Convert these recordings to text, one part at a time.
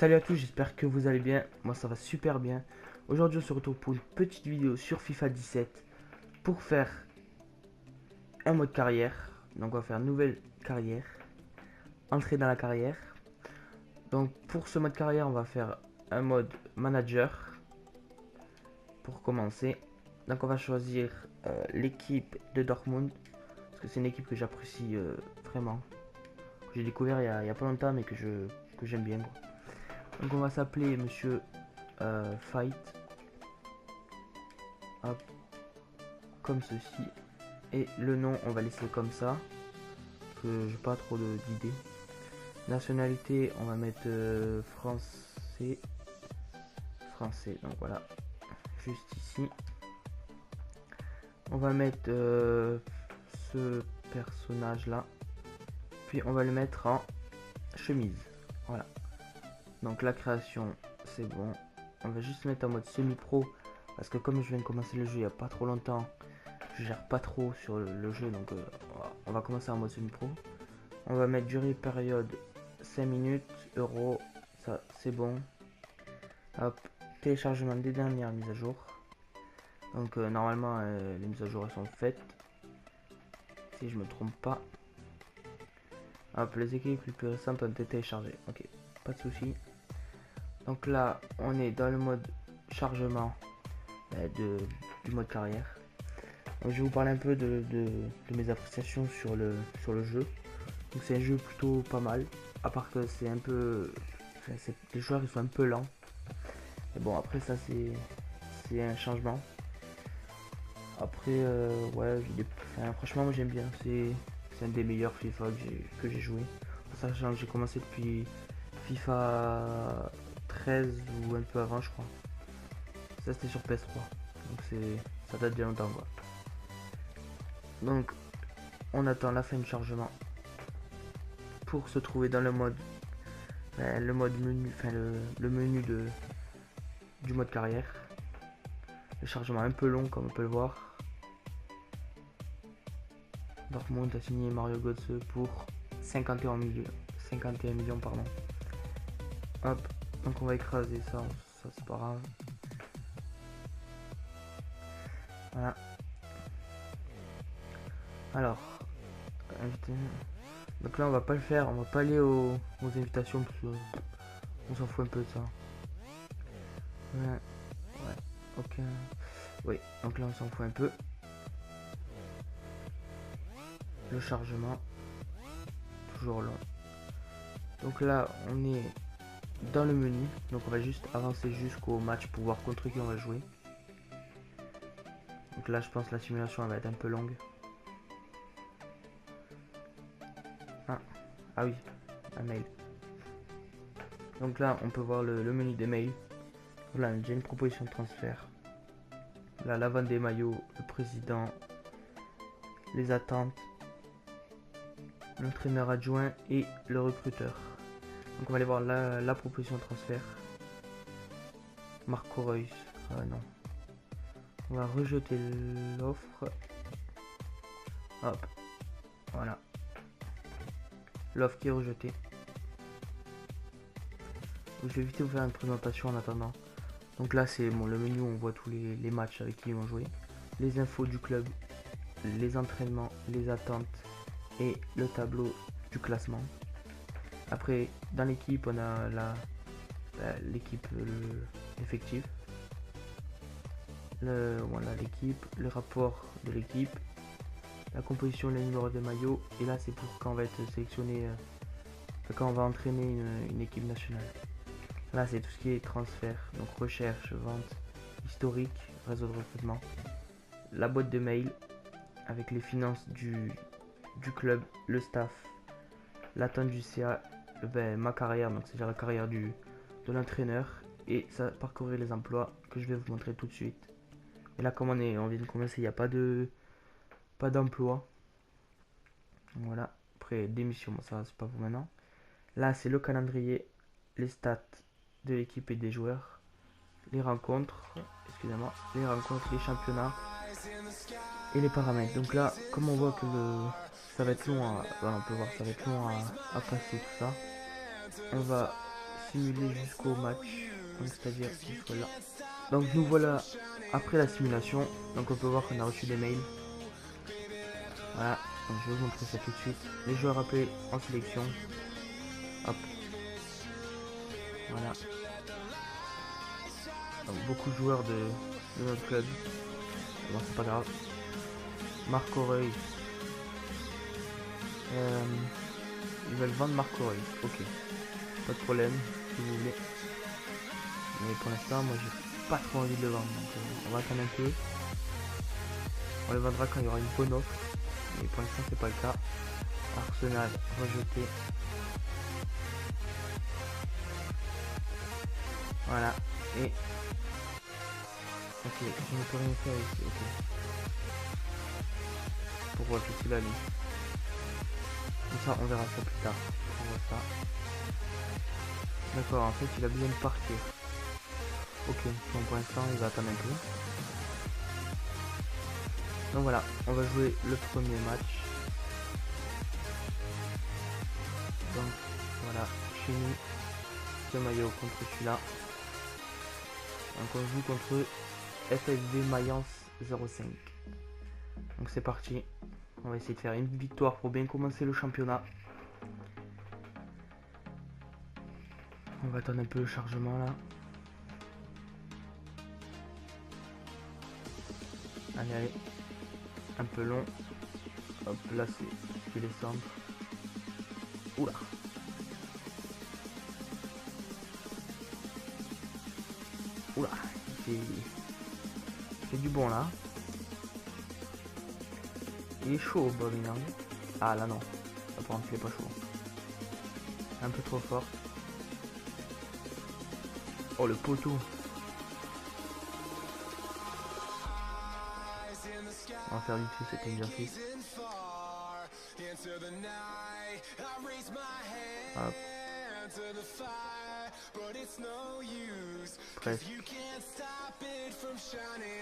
Salut à tous, j'espère que vous allez bien. Moi ça va super bien. Aujourd'hui on se retrouve pour une petite vidéo sur FIFA 17 pour faire un mode carrière. Donc on va faire nouvelle carrière, entrer dans la carrière. Donc pour ce mode carrière on va faire un mode manager pour commencer. Donc on va choisir l'équipe de Dortmund parce que c'est une équipe que j'apprécie vraiment. Que j'ai découvert il y a pas longtemps mais que j'aime bien quoi. Donc on va s'appeler Monsieur Fight. Hop, comme ceci. Et le nom, on va laisser comme ça. Que j'ai pas trop d'idées. Nationalité, on va mettre français. Français, donc voilà. Juste ici. On va mettre ce personnage là. Puis on va le mettre en chemise. Voilà. Donc la création, c'est bon. On va juste mettre en mode semi-pro. Parce que comme je viens de commencer le jeu il n'y a pas trop longtemps, je gère pas trop sur le jeu. Donc on va commencer en mode semi-pro. On va mettre durée période 5 minutes, euro, ça c'est bon. Hop, téléchargement des dernières mises à jour. Donc normalement les mises à jour elles sont faites. Si je me trompe pas. Hop, les équipes les plus récentes ont été téléchargées. Ok, pas de souci. Donc là on est dans le mode chargement du mode carrière. Donc, je vais vous parler un peu de mes appréciations sur le jeu. Donc c'est un jeu plutôt pas mal, à part que c'est un peu, les joueurs ils sont un peu lents. Mais bon après ça c'est un changement. Après ouais, franchement moi j'aime bien, c'est un des meilleurs FIFA que j'ai joué. Sachant que j'ai commencé depuis FIFA 13 ou un peu avant je crois. Ça c'était sur PS3, donc ça date de longtemps quoi. Donc on attend la fin du chargement pour se trouver dans le mode menu, enfin le menu du mode carrière. Le chargement un peu long comme on peut le voir. Dortmund a signé Mario Götze pour 51 millions pardon. Hop, donc on va écraser ça c'est pas grave. Voilà. Alors, donc là on va pas le faire, on va pas aller aux invitations parce qu'on s'en fout un peu de ça. Ouais, ok. Oui, donc là on s'en fout un peu. Le chargement, toujours long. Donc là on est dans le menu, donc on va juste avancer jusqu'au match pour voir contre qui on va jouer. Donc là je pense que la simulation elle va être un peu longue. Ah oui, un mail. Donc là on peut voir le menu des mails. Voilà, j'ai une proposition de transfert. Là, la vente des maillots, le président, les attentes, l'entraîneur adjoint et le recruteur. Donc on va aller voir la proposition de transfert. Marco Reus. Ah non. On va rejeter l'offre. Hop. Voilà. L'offre qui est rejetée. Je vais vite vous faire une présentation en attendant. Donc là c'est bon, le menu où on voit tous les matchs avec qui ils vont jouer. Les infos du club, les entraînements, les attentes et le tableau du classement. Après dans l'équipe on a l'équipe effective. Voilà l'équipe, le rapport de l'équipe, la composition, les numéros de maillot. Et là c'est pour quand on va être sélectionné, quand on va entraîner une équipe nationale. Là c'est tout ce qui est transfert, donc recherche, vente, historique, réseau de recrutement, la boîte de mail avec les finances du club, le staff, l'attente du CA, ma carrière, donc c'est la carrière de l'entraîneur, et ça parcourir les emplois que je vais vous montrer tout de suite. Et là comme on vient de commencer, il n'y a pas d'emploi. Voilà, après démission, bon, ça c'est pas pour maintenant. Là c'est le calendrier, les stats de l'équipe et des joueurs, les rencontres, excusez-moi, les championnats et les paramètres. Donc là, comme on voit que ça va être long voilà, on peut voir ça va être long à passer tout ça. On va simuler jusqu'au match, donc c'est-à-dire qu'il soit là. Donc nous voilà après la simulation, donc on peut voir qu'on a reçu des mails. Voilà, donc je vais vous montrer ça tout de suite. Les joueurs appelés en sélection. Hop. Voilà. Donc, beaucoup de joueurs de notre club. Bon, c'est pas grave. Marc Aureuil. Ils veulent vendre Marc Aureuil. Ok. Pas de problème, si vous voulez. Mais pour l'instant, moi j'ai pas trop envie de le vendre. Donc on va attendre un peu. On le vendra quand il y aura une bonne offre. Mais pour l'instant, c'est pas le cas. Arsenal rejeté. Voilà. Et ok, je ne peux rien faire ici. Ok. Pourquoi que là lui? Comme ça, on verra ça plus tard. On voit ça. D'accord, en fait, il a besoin de partir. Ok, donc pour l'instant, il va attendre un peu. Donc voilà, on va jouer le premier match. Donc voilà, chez nous, ce maillot contre celui-là. Donc on joue contre FSV Mayence 05. Donc c'est parti. On va essayer de faire une victoire pour bien commencer le championnat. On va attendre un peu le chargement là. Allez, allez. Un peu long. Hop, là c'est les centres. Oula. Oula. C'est du bon là. Il est chaud, Bobinang. Ah là non. Là par contre il est pas chaud. Un peu trop fort. Oh le poteau. On va faire du tout cet exercice. Hop. Presque.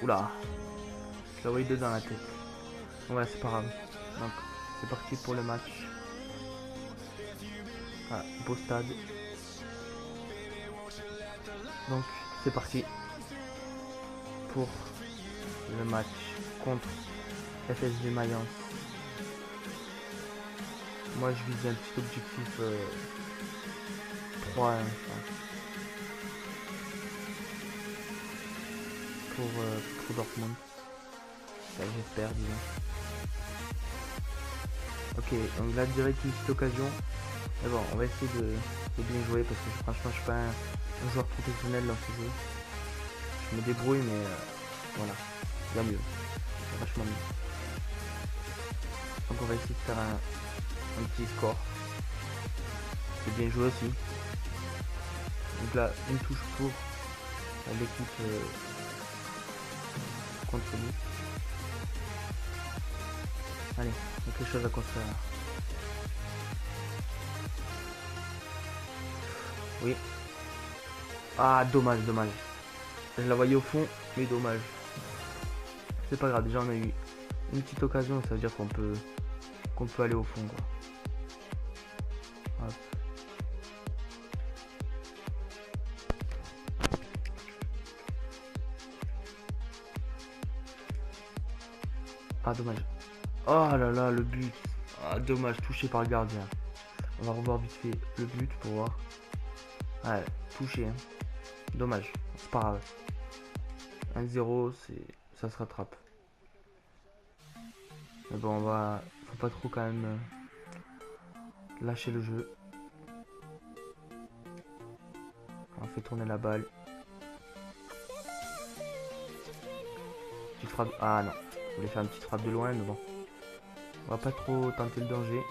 Oula. Je l'ai envoyé deux dans la tête. Ouais, c'est pas grave. Donc, c'est parti pour le match. Ah, beau stade. Donc, c'est parti pour le match contre FSV Mayence. Moi, je vise un petit objectif 3 pour Dortmund. J'espère, disons. Ok, donc là direct une petite occasion. Mais bon, on va essayer de bien jouer parce que franchement je suis pas un joueur professionnel dans ce jeu. Je me débrouille mais voilà, il y a mieux. Vachement mieux. Donc on va essayer de faire un petit score. C'est bien joué aussi. Donc là, une touche pour l'équipe contre nous. Allez, il y a quelque chose à construire là. Oui. Ah, dommage, dommage. Je la voyais au fond, mais dommage. C'est pas grave, déjà on a eu une petite occasion, ça veut dire qu'on peut aller au fond quoi. Hop. Ah, dommage. Oh là là, le but. Ah, dommage, touché par le gardien. On va revoir vite fait le but pour voir. Ouais, touché. Hein. Dommage, c'est pas grave. 1-0, ça se rattrape. Mais bon, faut pas trop quand même lâcher le jeu. On fait tourner la balle. Petite frappe. Ah non, je voulais faire une petite frappe de loin, mais bon. On va pas trop tenter le danger.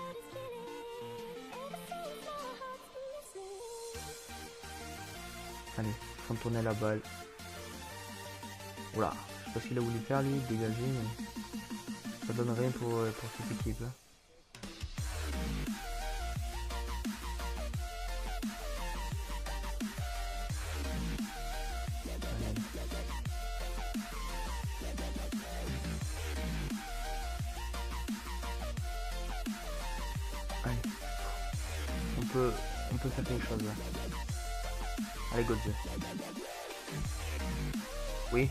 Allez, font tourner la balle. Oula, je sais pas ce qu'il a voulu faire lui, dégager, mais ça donne rien pour cette équipe là. Allez. On peut faire quelque chose là. Allez, Godze. Oui.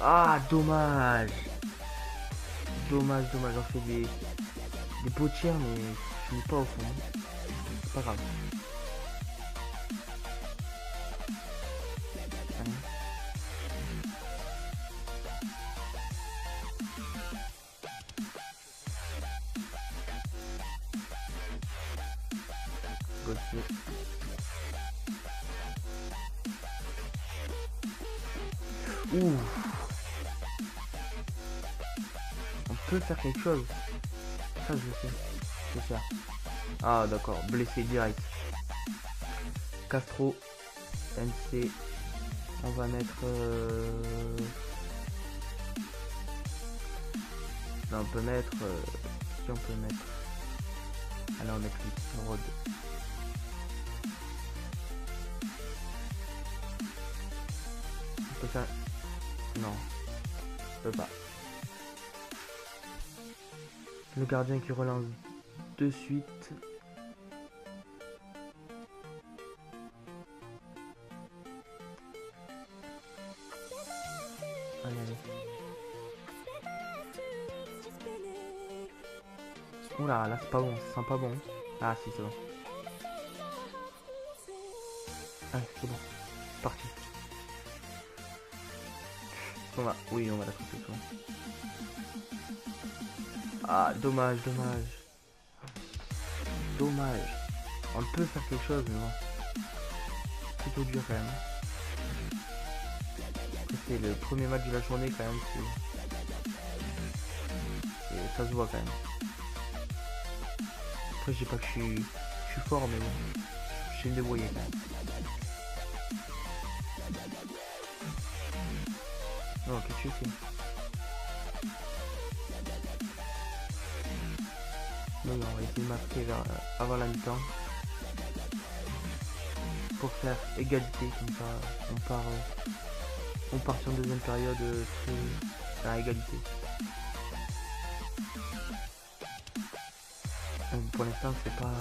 Ah, dommage. Dommage. On fait des beaux tirs, mais je n'ai pas au fond. C'est pas grave. Godze. Ouh. On peut faire quelque chose. Ça, je le sais. C'est ça. Ah, d'accord. Blessé direct. Castro. NC. On va mettre... Là, on peut mettre... Qui on peut mettre? Allez, on va mettre lui. Rod. On peut faire... Non. Je peux pas. Le gardien qui relance de suite. Allez. Oula, là c'est pas bon, ça sent pas bon. Ah si, c'est bon. Allez, c'est bon. C'est parti. On va... Oui, on va la couper. Ah, dommage. On peut faire quelque chose, mais bon. Plutôt dur quand même. C'est le premier match de la journée quand même. Et ça se voit quand même. Après, je dis pas que je suis fort, mais bon. Je sais me débrouiller quand même. Non, qu'est-ce que tu fais? Non, on va essayer de marquer avant la mi-temps. Pour faire égalité, comme ça on part sur une deuxième période à égalité. Donc, pour l'instant c'est voilà.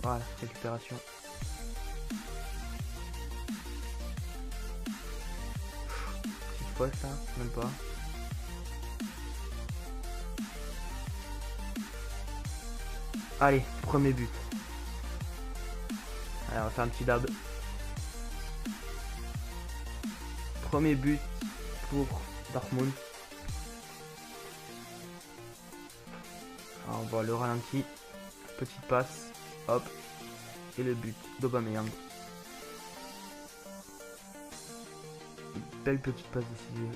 Voilà, récupération. Petite faute là, même pas. Allez, premier but. Allez, on va faire un petit dab. Premier but pour Dortmund. Alors, on voit le ralenti. Petite passe. Hop. Et le but d'Aubameyang. Belle petite passe décisive.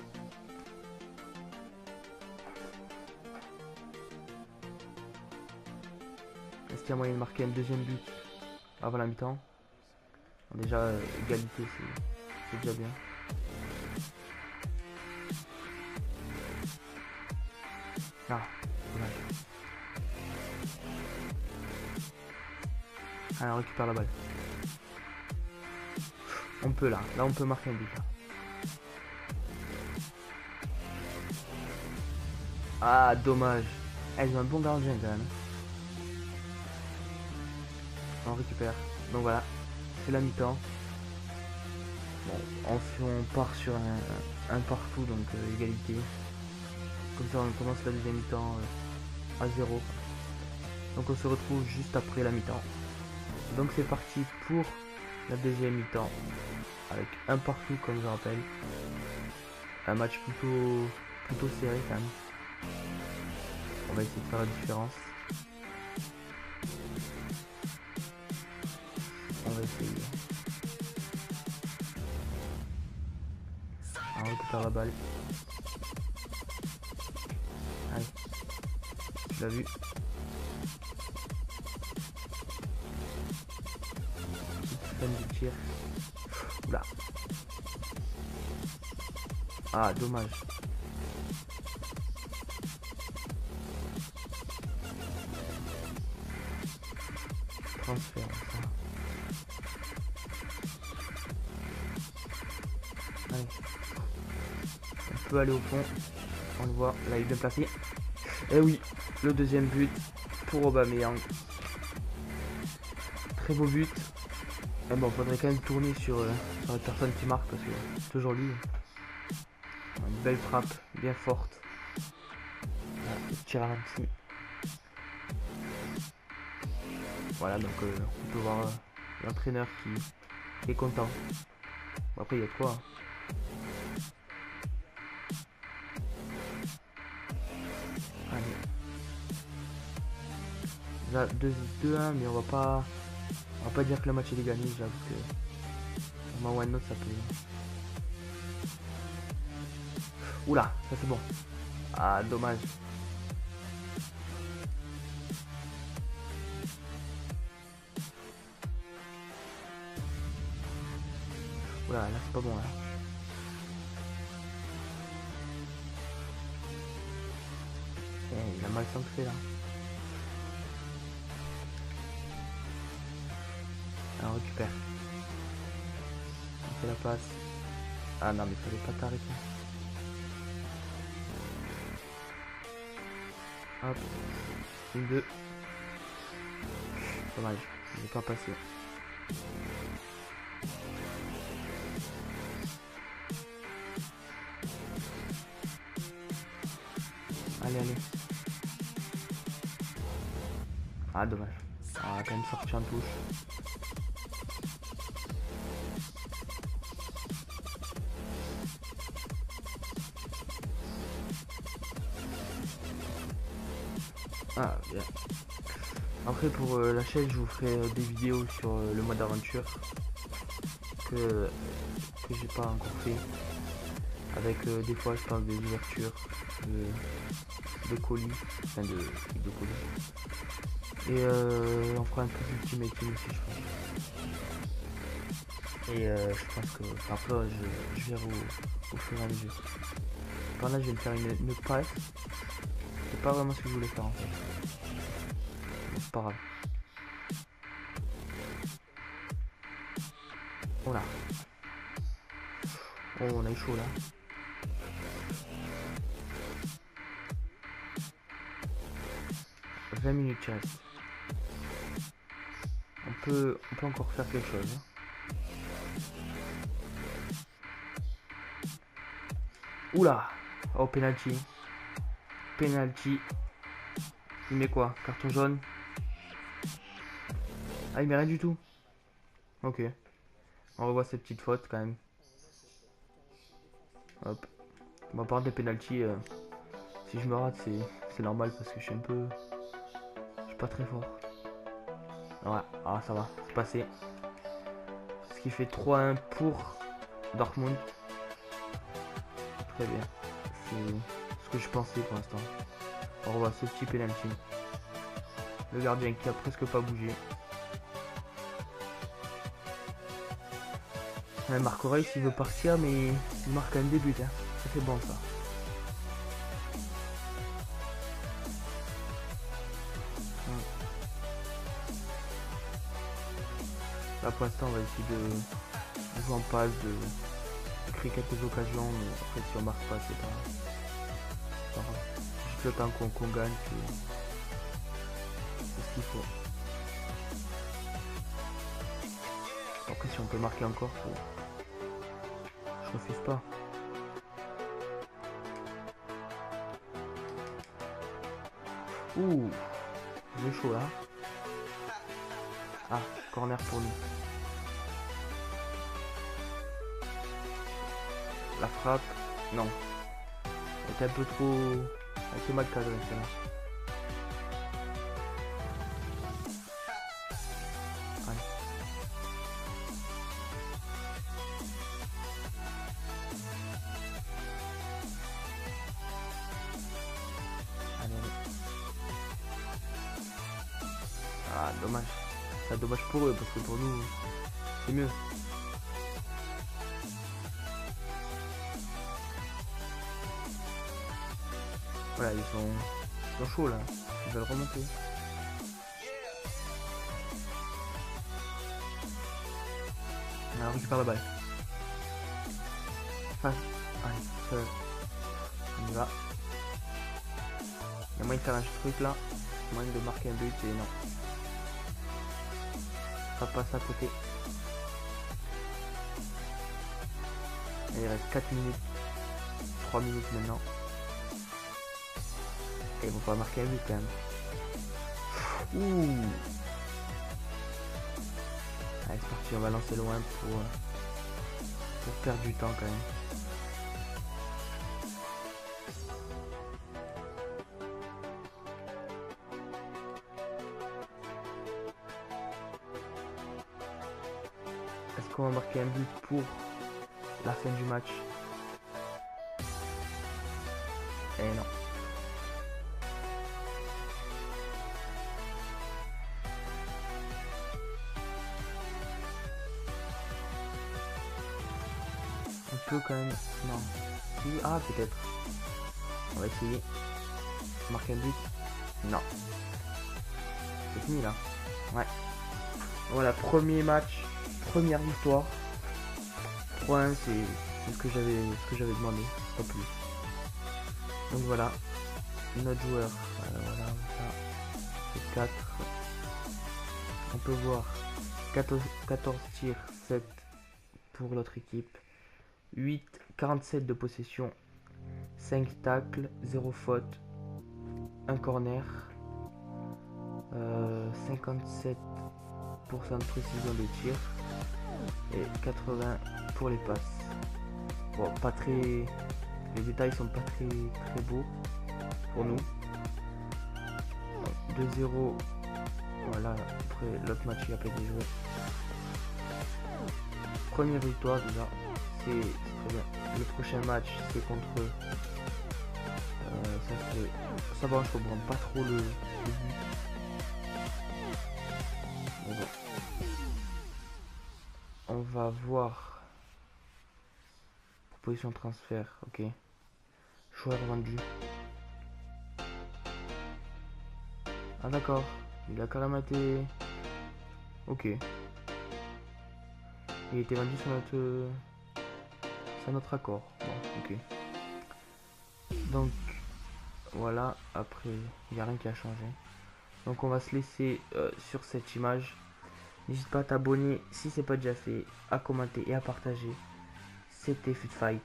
Est-ce qu'il y a moyen de marquer un deuxième but avant la mi-temps? Déjà, égalité, c'est déjà bien. Ah, dommage. Allez, on récupère la balle. On peut là on peut marquer un but là. Ah, dommage. Elles ont un bon gardien quand même. On récupère. Donc voilà, c'est la mi-temps. Bon, on part sur un partout, donc égalité. Comme ça on commence la deuxième mi-temps à 0. Donc on se retrouve juste après la mi-temps. Donc c'est parti pour la deuxième mi-temps. Avec un partout comme je rappelle. Un match plutôt serré quand même. On va essayer de faire la différence. On va essayer. On récupère la balle. Allez. Tu l'as vu. Petite du tir. Oula. Ah, dommage. transfert. Ça. Allez. On peut aller au fond. On le voit. Là, il est bien placé. Et oui, le deuxième but pour Aubameyang. Très beau but. Mais bon, faudrait quand même tourner sur la personne qui marque parce que c'est toujours lui. Une belle frappe, bien forte. Voilà, petit ralenti. Voilà, donc on peut voir l'entraîneur qui est content. Bon, après, il y a de quoi. Allez. Là, 2-1, mais on va pas dire que le match est gagné. J'avoue que au moins one note ça peut. Oula, ça c'est bon. Ah, dommage. Oula, là c'est pas bon là. Il a mal centré là. Alors, on récupère. On fait la passe. Ah non, mais il fallait pas t'arrêter. Hop. 1-2. Dommage, il n'est pas passé. Allez, allez. Ah, dommage. Ah, quand même sorti en touche. Ah, bien. Après, pour la chaîne, je vous ferai des vidéos sur le mode aventure que j'ai pas encore fait. Avec des fois, je pense, des ouvertures de colis. Enfin, de colis. Et on fera un peu d'ultimate team aussi, je pense. Et je pense que après, je verrai au fur et à mesure. Par là, je vais me faire une passe. C'est pas vraiment ce que je voulais faire en fait. Mais c'est pas grave. Oh là. Oh, on a eu chaud là. « 20 minutes reste. On peut encore faire quelque chose. Oula. Oh, penalty. Penalty. Il met quoi? Carton jaune. Ah, il met rien du tout. Ok. On revoit cette petite faute quand même. Hop. Bon, par contre, les penalty, si je me rate, c'est normal parce que je suis pas très fort. Ouais, ah, ça va, c'est passé. Ce qui fait 3-1 pour Dortmund. Très bien. C'est ce que je pensais pour l'instant. On revoit ce petit penalty. Le gardien qui a presque pas bougé. Ouais, Marco Reus il veut partir mais il marque un début. Hein. Ça c'est bon ça. Là pour l'instant on va essayer de jouer en passe, de créer quelques occasions, mais après si on marque pas c'est pas grave. Juste le temps qu'on gagne, c'est ce qu'il faut. Après si on peut marquer encore, je refuse pas. Ouh, il est chaud là. Ah, corner pour lui. La frappe, non. Elle était un peu trop... Elle était mal cadrée celle-là. Allez. Allez, allez. Ah, dommage. C'est dommage pour eux parce que pour nous, c'est mieux. Voilà, ils sont chauds là. Ils veulent remonter. récupère la balle. Enfin, allez, on y va. Il y a moyen de faire un truc là. Moyen de marquer un but et non. Ça passe à côté. Et il reste 4 minutes. 3 minutes maintenant. Et ils vont pas marquer un but quand même. Ouh. Allez, c'est parti, on va lancer loin pour perdre du temps quand même. Est-ce qu'on va marquer un but pour la fin du match? Eh non. On peut quand même... Non. Si... Ah, peut-être. On va essayer. Marquer un but. Non. C'est fini là. Ouais. Voilà, premier match. Première victoire. 3-1, c'est ce que j'avais demandé. Pas plus. Donc voilà. Notre joueur. Voilà, c'est 4. On peut voir 14 tirs, 7 pour l'autre équipe. 47 de possession, 5 tacles, 0 faute, 1 corner, 57% de précision des tirs et 80 pour les passes. Bon, pas très... Les détails sont pas très beaux pour nous. 2-0. Voilà, après l'autre match il a pas été joué. Première victoire déjà. C'est très bien. Le prochain match c'est contre eux. Ça va, je comprends pas trop le but. Mais bon. On va voir. Proposition de transfert, ok. Joueur vendu. Ah d'accord. Il a carrément été... Ok. Il a été vendu sur notre accord. Bon, ok. Donc, voilà. Après, il n'y a rien qui a changé. Donc, on va se laisser sur cette image. N'hésite pas à t'abonner si c'est pas déjà fait, à commenter et à partager. C'était FUTFIGHT.